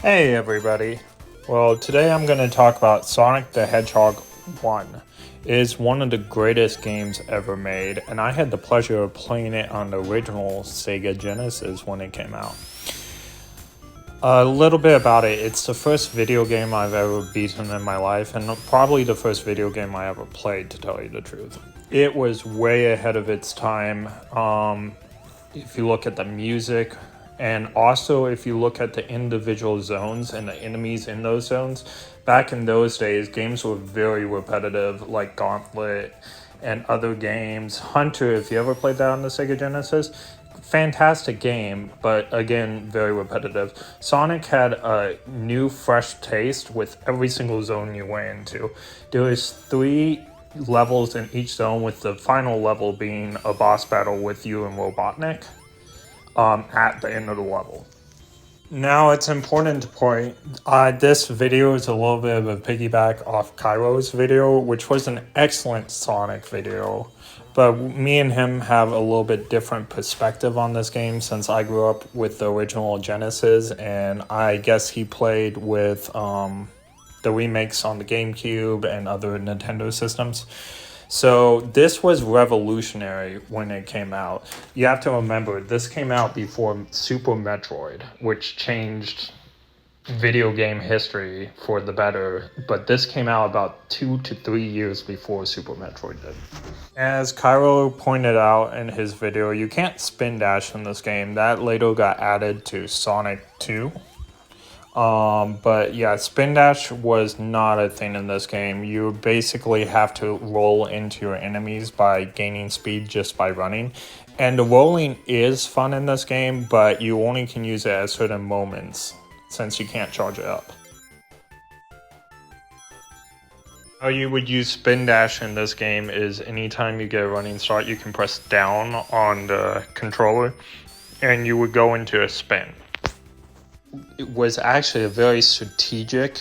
Hey everybody. Well, today I'm going to talk about Sonic the Hedgehog 1. It is one of the greatest games ever made, and I had the pleasure of playing it on the original Sega Genesis when it came out. A little bit about it. It's the first video game I've ever beaten in my life, and probably the first video game I ever played, to tell you the truth. It was way ahead of its time. If you look at the music, and also if you look at the individual zones and the enemies in those zones, back in those days, games were very repetitive, like Gauntlet and other games. Hunter, if you ever played that on the Sega Genesis, fantastic game, but again, very repetitive. Sonic had a new, fresh taste with every single zone you went into. There was 3 levels in each zone, with the final level being a boss battle with you and Robotnik at the end of the level. Now, it's important to point, this video is a little bit of a piggyback off Cairo's video, which was an excellent Sonic video. But me and him have a little bit different perspective on this game, since I grew up with the original Genesis, and I guess he played with the remakes on the GameCube and other Nintendo systems. So this was revolutionary when it came out. You have to remember, this came out before Super Metroid, which changed video game history for the better, but this came out about 2 to 3 years before Super Metroid did. As Cairo pointed out in his video, you can't spin dash in this game. That later got added to Sonic 2. But yeah, spin dash was not a thing in this game. You basically have to roll into your enemies by gaining speed just by running. And the rolling is fun in this game, but you only can use it at certain moments, since you can't charge it up. How you would use spin dash in this game is anytime you get a running start, you can press down on the controller and you would go into a spin. It was actually a very strategic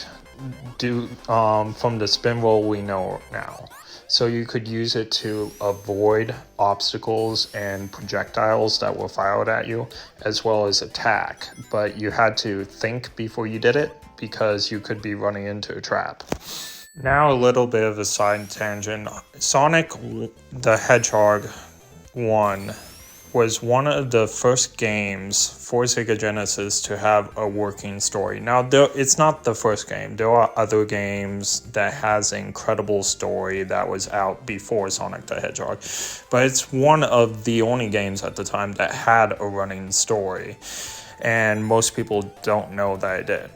from the spin roll we know now. So you could use it to avoid obstacles and projectiles that were fired at you, as well as attack. But you had to think before you did it, because you could be running into a trap. Now a little bit of a side tangent. Sonic the Hedgehog 1 was one of the first games for Sega Genesis to have a working story. Now, it's not the first game. There are other games that has an incredible story that was out before Sonic the Hedgehog, but it's one of the only games at the time that had a running story, and most people don't know that it did.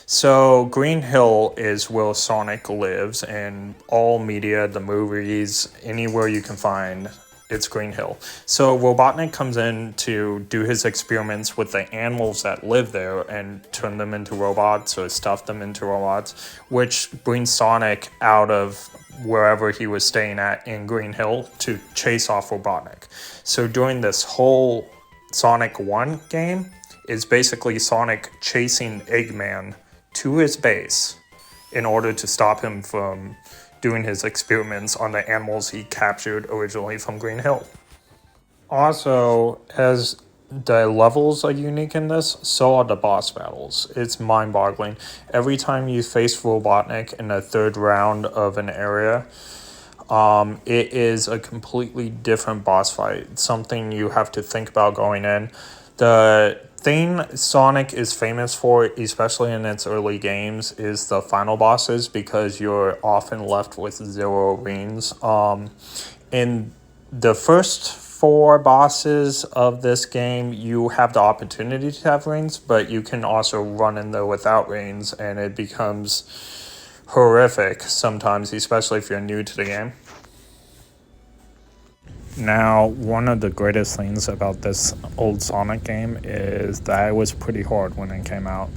So Green Hill is where Sonic lives, in all media, the movies, anywhere you can find, it's Green Hill. So Robotnik comes in to do his experiments with the animals that live there and turn them into robots or stuff them into robots, which brings Sonic out of wherever he was staying at in Green Hill to chase off Robotnik. So during this whole Sonic 1 game is basically Sonic chasing Eggman to his base in order to stop him from doing his experiments on the animals he captured originally from Green Hill. Also, as the levels are unique in this, so are the boss battles. It's mind-boggling. Every time you face Robotnik in the 3rd round of an area, it is a completely different boss fight. Something you have to think about going in. The thing Sonic is famous for, especially in its early games, is the final bosses, because you're often left with 0 rings. In the first 4 bosses of this game, you have the opportunity to have rings, but you can also run in there without rings, and it becomes horrific sometimes, especially if you're new to the game. Now, one of the greatest things about this old Sonic game is that it was pretty hard when it came out.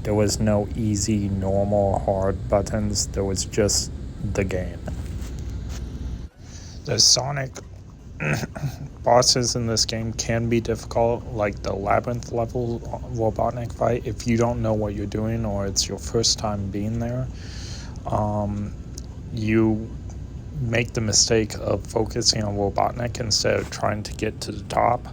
There was no easy, normal, hard buttons. There was just the game. The Sonic bosses in this game can be difficult, like the labyrinth level Robotnik fight. If you don't know what you're doing, or it's your first time being there, you make the mistake of focusing on Robotnik instead of trying to get to the top.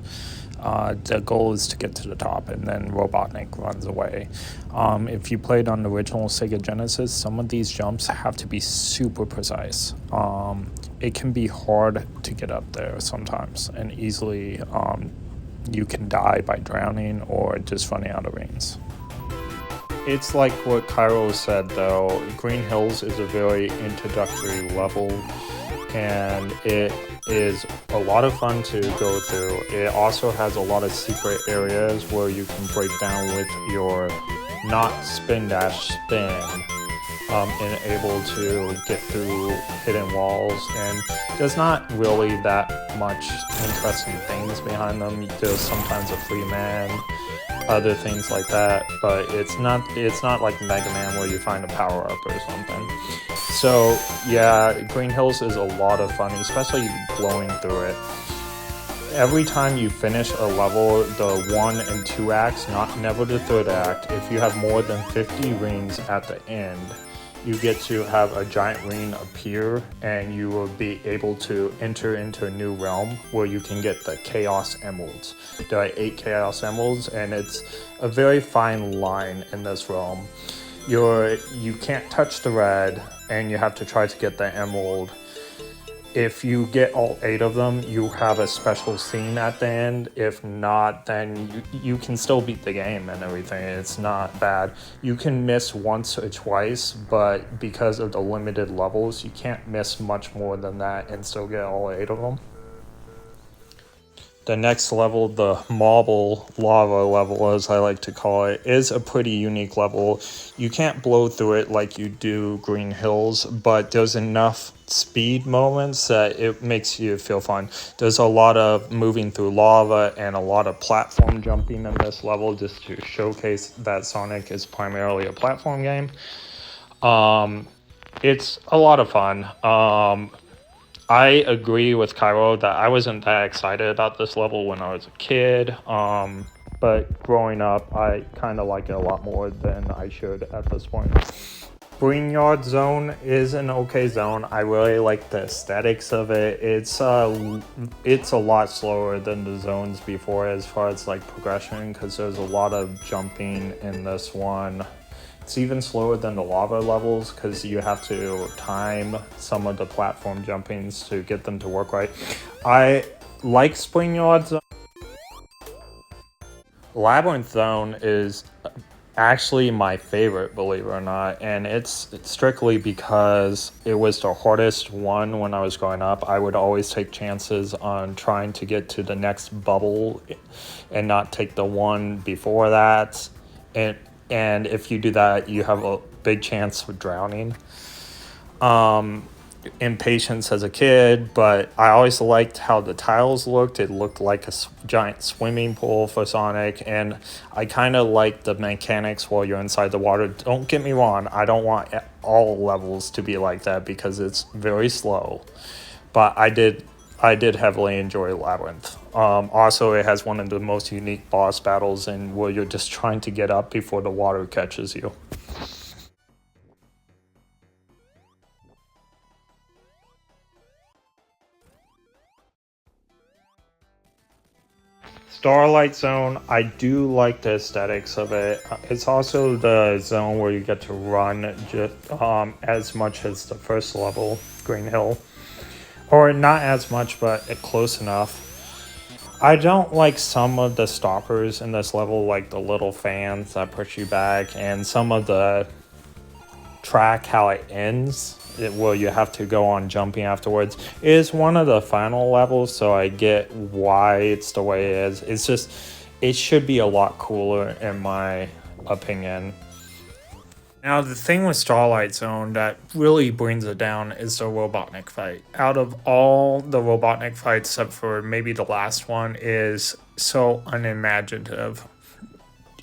The goal is to get to the top, and then Robotnik runs away. If you played on the original Sega Genesis, some of these jumps have to be super precise. It can be hard to get up there sometimes, and easily you can die by drowning or just running out of rings. It's like what Cairo said though, Green Hills is a very introductory level, and it is a lot of fun to go through. It also has a lot of secret areas where you can break down with your not spin dash spin, and able to get through hidden walls, and there's not really that much interesting things behind them. There's sometimes a free man, other things like that, but it's not like Mega Man where you find a power-up or something. So yeah, Green Hills is a lot of fun, especially blowing through it. Every time you finish a level, the 1 and 2 acts, never the 3rd act, if you have more than 50 rings at the end, you get to have a giant ring appear, and you will be able to enter into a new realm where you can get the Chaos Emeralds. There are 8 Chaos Emeralds, and it's a very fine line in this realm. You can't touch the red, and you have to try to get the emerald. If you get all 8 of them, you have a special scene at the end. If not, then you can still beat the game and everything. It's not bad. You can miss once or twice, but because of the limited levels, you can't miss much more than that and still get all 8 of them. The next level, the marble lava level, as I like to call it, is a pretty unique level. You can't blow through it like you do Green Hills, but there's enough speed moments that it makes you feel fun. There's a lot of moving through lava and a lot of platform jumping in this level, just to showcase that Sonic is primarily a platform game. It's a lot of fun. I agree with Cairo that I wasn't that excited about this level when I was a kid, but growing up, I kind of like it a lot more than I should at this point. Brickyard Zone is an okay zone. I really like the aesthetics of it. It's a lot slower than the zones before as far as like progression, because there's a lot of jumping in this one. It's even slower than the lava levels because you have to time some of the platform jumpings to get them to work right. I like Springyard Zone. Labyrinth Zone is actually my favorite, believe it or not, and it's strictly because it was the hardest one when I was growing up. I would always take chances on trying to get to the next bubble and not take the one before that, and if you do that, you have a big chance of drowning. Impatience as a kid, but I always liked how the tiles looked. It looked like a giant swimming pool for Sonic, and I kind of like the mechanics while you're inside the water. Don't get me wrong, I don't want all levels to be like that because it's very slow, but I did heavily enjoy Labyrinth. Also, it has one of the most unique boss battles in where you're just trying to get up before the water catches you. Starlight Zone, I do like the aesthetics of it. It's also the zone where you get to run just as much as the first level, Green Hill. Or not as much, but close enough. I don't like some of the stoppers in this level, like the little fans that push you back, and some of the track, how it ends, where you have to go on jumping afterwards, is one of the final levels, so I get why it's the way it is. It's just, it should be a lot cooler in my opinion. Now, the thing with Starlight Zone that really brings it down is the Robotnik fight. Out of all the Robotnik fights, except for maybe the last one, is so unimaginative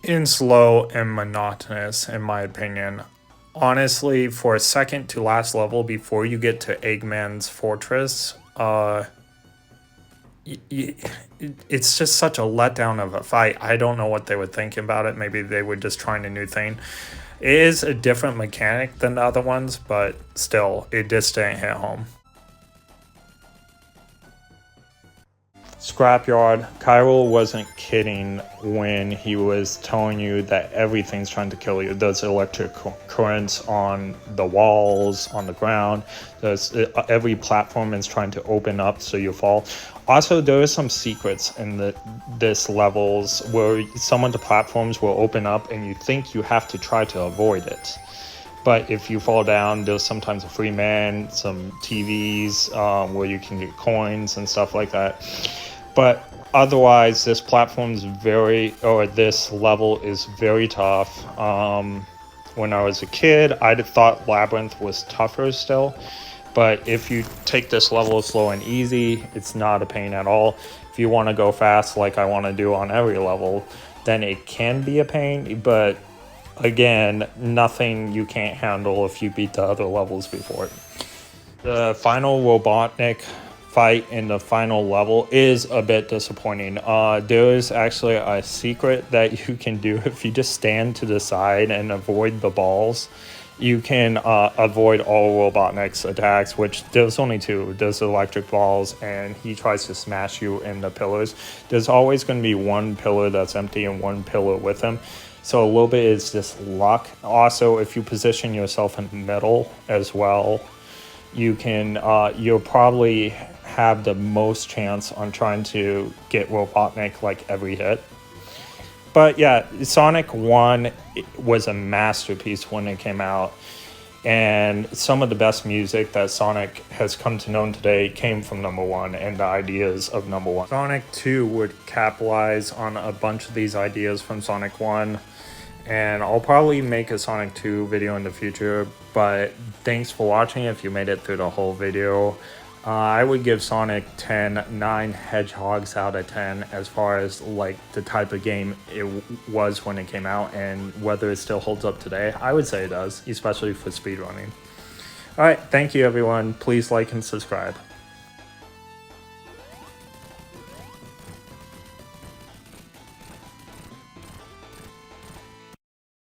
and slow and monotonous, in my opinion. Honestly, for a second to last level before you get to Eggman's fortress, it's just such a letdown of a fight. I don't know what they were thinking about it. Maybe they were just trying a new thing. It is a different mechanic than the other ones, but still, it just didn't hit home. Scrapyard, Cairo wasn't kidding when he was telling you that everything's trying to kill you. There's electric currents on the walls, on the ground. There's every platform is trying to open up so you fall. Also, there are some secrets in this levels where some of the platforms will open up and you think you have to try to avoid it. But if you fall down, there's sometimes a free man, some TVs where you can get coins and stuff like that. But otherwise, this level is very tough. When I was a kid, I'd thought Labyrinth was tougher still. But if you take this level slow and easy, it's not a pain at all. If you want to go fast like I want to do on every level, then it can be a pain. But again, nothing you can't handle if you beat the other levels before it. The final Robotnik fight in the final level is a bit disappointing. There is actually a secret that you can do if you just stand to the side and avoid the balls. You can avoid all Robotnik's attacks, which there's only two. There's electric balls, and he tries to smash you in the pillars. There's always going to be one pillar that's empty and one pillar with him. So a little bit is just luck. Also, if you position yourself in the middle as well, you can you'll probably have the most chance on trying to get Robotnik like every hit. But yeah, Sonic 1 was a masterpiece when it came out, and some of the best music that Sonic has come to know today came from number 1 and the ideas of number 1. Sonic 2 would capitalize on a bunch of these ideas from Sonic 1, and I'll probably make a Sonic 2 video in the future, but thanks for watching if you made it through the whole video. I would give Sonic 9 hedgehogs out of 10 as far as like the type of game it was when it came out and whether it still holds up today. I would say it does, especially for speedrunning. Alright, thank you everyone. Please like and subscribe.